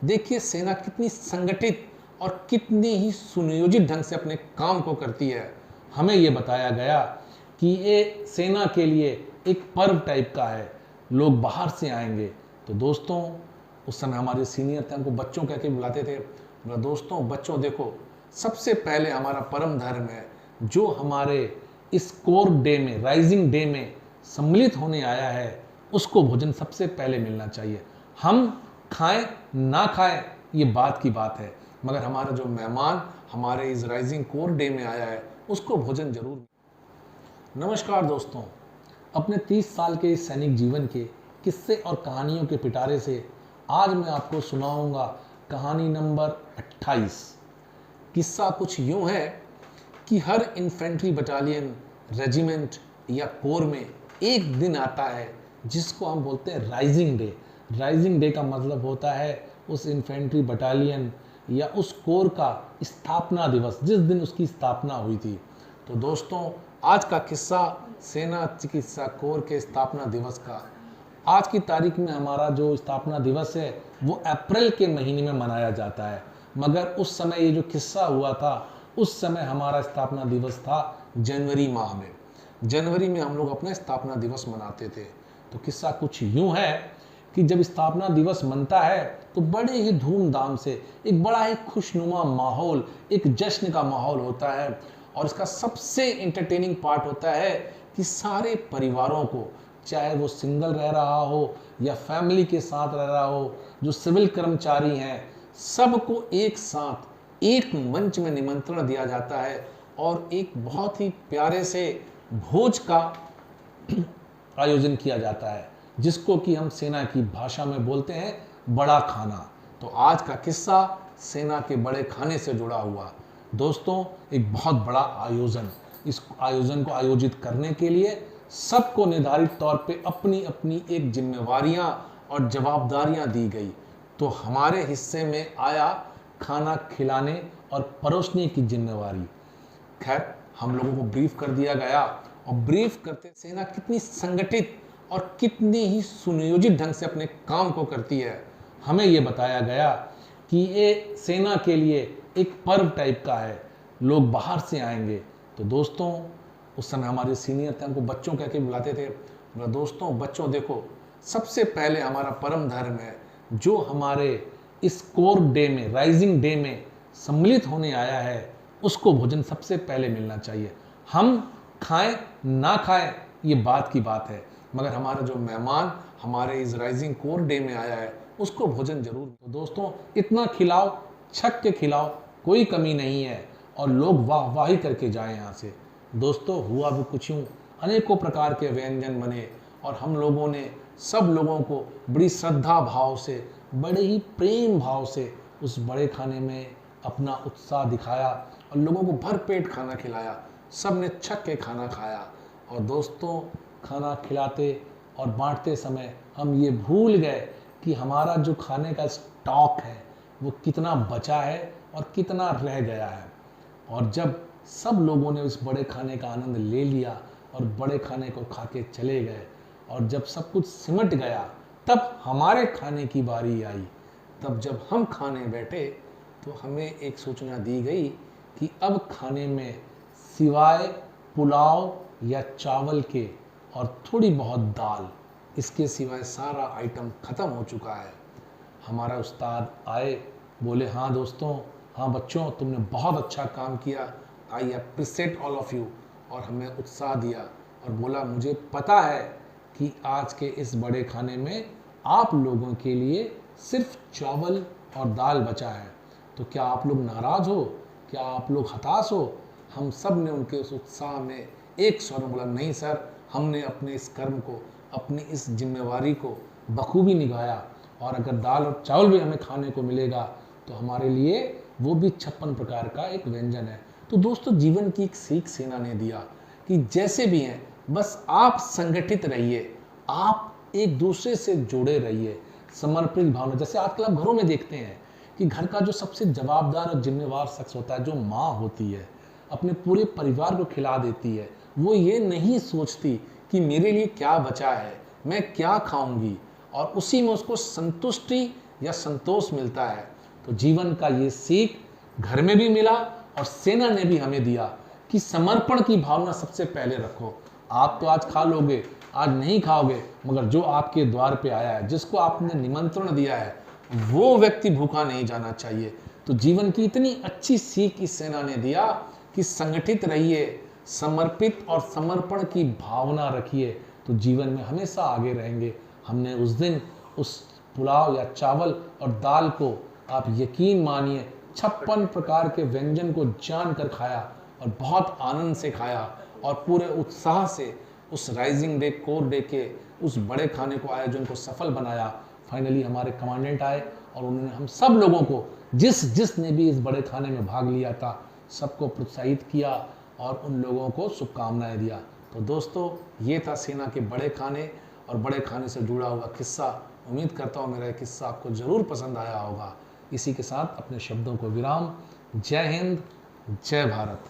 देखिए सेना कितनी संगठित और कितनी ही सुनियोजित ढंग से अपने काम को करती है। हमें ये बताया गया कि ये सेना के लिए एक पर्व टाइप का है, लोग बाहर से आएंगे। तो दोस्तों उस समय हमारे सीनियर थे, हमको बच्चों कह के बुलाते थे। बोला दोस्तों बच्चों देखो, सबसे पहले हमारा परम धर्म है जो हमारे इस कोर डे में, राइजिंग डे में सम्मिलित होने आया है, उसको भोजन सबसे पहले मिलना चाहिए। हम खाएं ना खाएं ये बात की बात है, मगर हमारा जो मेहमान हमारे इस राइजिंग कोर डे में आया है उसको भोजन जरूर। नमस्कार दोस्तों, अपने 30 साल के इस सैनिक जीवन के किस्से और कहानियों के पिटारे से आज मैं आपको सुनाऊंगा कहानी नंबर 28। किस्सा कुछ यूं है कि हर इन्फेंट्री बटालियन, रेजिमेंट या कोर में एक दिन आता है जिसको हम बोलते हैं राइजिंग डे। राइजिंग डे का मतलब होता है उस इन्फेंट्री बटालियन या उस कोर का स्थापना दिवस, जिस दिन उसकी स्थापना हुई थी। तो दोस्तों आज का किस्सा सेना चिकित्सा कोर के स्थापना दिवस का। आज की तारीख में हमारा जो स्थापना दिवस है वो अप्रैल के महीने में मनाया जाता है, मगर उस समय ये जो किस्सा हुआ था उस समय हमारा स्थापना दिवस था जनवरी माह में। जनवरी में हम लोग अपना स्थापना दिवस मनाते थे। तो किस्सा कुछ यूं है कि जब स्थापना दिवस मनता है तो बड़े ही धूमधाम से एक बड़ा ही खुशनुमा माहौल, एक जश्न का माहौल होता है। और इसका सबसे इंटरटेनिंग पार्ट होता है कि सारे परिवारों को, चाहे वो सिंगल रह रहा हो या फैमिली के साथ रह रहा हो, जो सिविल कर्मचारी हैं, सबको एक साथ एक मंच में निमंत्रण दिया जाता है और एक बहुत ही प्यारे से भोज का आयोजन किया जाता है, जिसको कि हम सेना की भाषा में बोलते हैं बड़ा खाना। तो आज का किस्सा सेना के बड़े खाने से जुड़ा हुआ। दोस्तों एक बहुत बड़ा आयोजन, इस आयोजन को आयोजित करने के लिए सबको निर्धारित तौर पे अपनी अपनी एक जिम्मेवारियां और जवाबदारियां दी गई। तो हमारे हिस्से में आया खाना खिलाने और परोसने की जिम्मेवारी। खैर हम लोगों को ब्रीफ कर दिया गया और ब्रीफ करते सेना कितनी संगठित और कितनी ही सुनियोजित ढंग से अपने काम को करती है। हमें ये बताया गया कि ये सेना के लिए एक पर्व टाइप का है, लोग बाहर से आएंगे। तो दोस्तों उस समय हमारे सीनियर थे, हमको बच्चों कह के बुलाते थे। बोला दोस्तों बच्चों देखो, सबसे पहले हमारा परम धर्म है जो हमारे इस कोर डे में, राइजिंग डे में सम्मिलित होने आया है, उसको भोजन सबसे पहले मिलना चाहिए। हम खाएं ना खाएं ये बात की बात है, मगर हमारा जो मेहमान हमारे इस राइजिंग कोर डे में आया है उसको भोजन जरूर। तो दोस्तों इतना खिलाओ, छक के खिलाओ, कोई कमी नहीं है और लोग वाह वाही करके जाएं यहाँ से। दोस्तों हुआ भी कुछ यूँ, अनेकों प्रकार के व्यंजन बने और हम लोगों ने सब लोगों को बड़ी श्रद्धा भाव से, बड़े ही प्रेम भाव से उस बड़े खाने में अपना उत्साह दिखाया और लोगों को भरपेट खाना खिलाया। सब ने छक के खाना खाया। और दोस्तों खाना खिलाते और बांटते समय हम ये भूल गए कि हमारा जो खाने का स्टॉक है वो कितना बचा है और कितना रह गया है। और जब सब लोगों ने उस बड़े खाने का आनंद ले लिया और बड़े खाने को खा के चले गए और जब सब कुछ सिमट गया तब हमारे खाने की बारी आई। तब जब हम खाने बैठे तो हमें एक सूचना दी गई कि अब खाने में सिवाय पुलाव या चावल के और थोड़ी बहुत दाल, इसके सिवाय सारा आइटम ख़त्म हो चुका है। हमारा उस्ताद आए, बोले हाँ दोस्तों, हाँ बच्चों, तुमने बहुत अच्छा काम किया, I appreciate all of you. और हमें उत्साह दिया और बोला मुझे पता है कि आज के इस बड़े खाने में आप लोगों के लिए सिर्फ चावल और दाल बचा है। तो क्या आप लोग नाराज़ हो, क्या आप लोग हताश हो? हम सब ने उनके उस उत्साह में एक स्वर में बोला नहीं सर, हमने अपने इस कर्म को, अपनी इस जिम्मेवारी को बखूबी निभाया और अगर दाल और चावल भी हमें खाने को मिलेगा तो हमारे लिए वो भी 56 प्रकार का एक व्यंजन है। तो दोस्तों जीवन की एक सीख सेना ने दिया कि जैसे भी हैं बस आप संगठित रहिए, आप एक दूसरे से जुड़े रहिए, समर्पित भावना। जैसे आजकल आप घरों में देखते हैं कि घर का जो सबसे जवाबदार और जिम्मेवार शख्स होता है, जो माँ होती है, अपने पूरे परिवार को खिला देती है। वो ये नहीं सोचती कि मेरे लिए क्या बचा है, मैं क्या खाऊंगी, और उसी में उसको संतुष्टि या संतोष मिलता है। तो जीवन का ये सीख घर में भी मिला और सेना ने भी हमें दिया कि समर्पण की भावना सबसे पहले रखो। आप तो आज खा लोगे, आज नहीं खाओगे, मगर जो आपके द्वार पे आया है, जिसको आपने निमंत्रण दिया है, वो व्यक्ति भूखा नहीं जाना चाहिए। तो जीवन की इतनी अच्छी सीख इस सेना ने दिया कि संगठित रहिए, समर्पित और समर्पण की भावना रखिए, तो जीवन में हमेशा आगे रहेंगे। हमने उस दिन उस पुलाव या चावल और दाल को, आप यकीन मानिए, 56 प्रकार के व्यंजन को जानकर खाया और बहुत आनंद से खाया और पूरे उत्साह से उस राइजिंग डे, कोर डे के उस बड़े खाने को आयोजन को सफल बनाया। फाइनली हमारे कमांडेंट आए और उन्होंने हम सब लोगों को, जिसने भी इस बड़े खाने में भाग लिया था, सबको प्रोत्साहित किया और उन लोगों को शुभकामनाएं दिया। तो दोस्तों, ये था सेना के बड़े खाने और बड़े खाने से जुड़ा हुआ किस्सा। उम्मीद करता हूँ मेरा ये किस्सा आपको ज़रूर पसंद आया होगा। इसी के साथ अपने शब्दों को विराम। जय हिंद, जय भारत।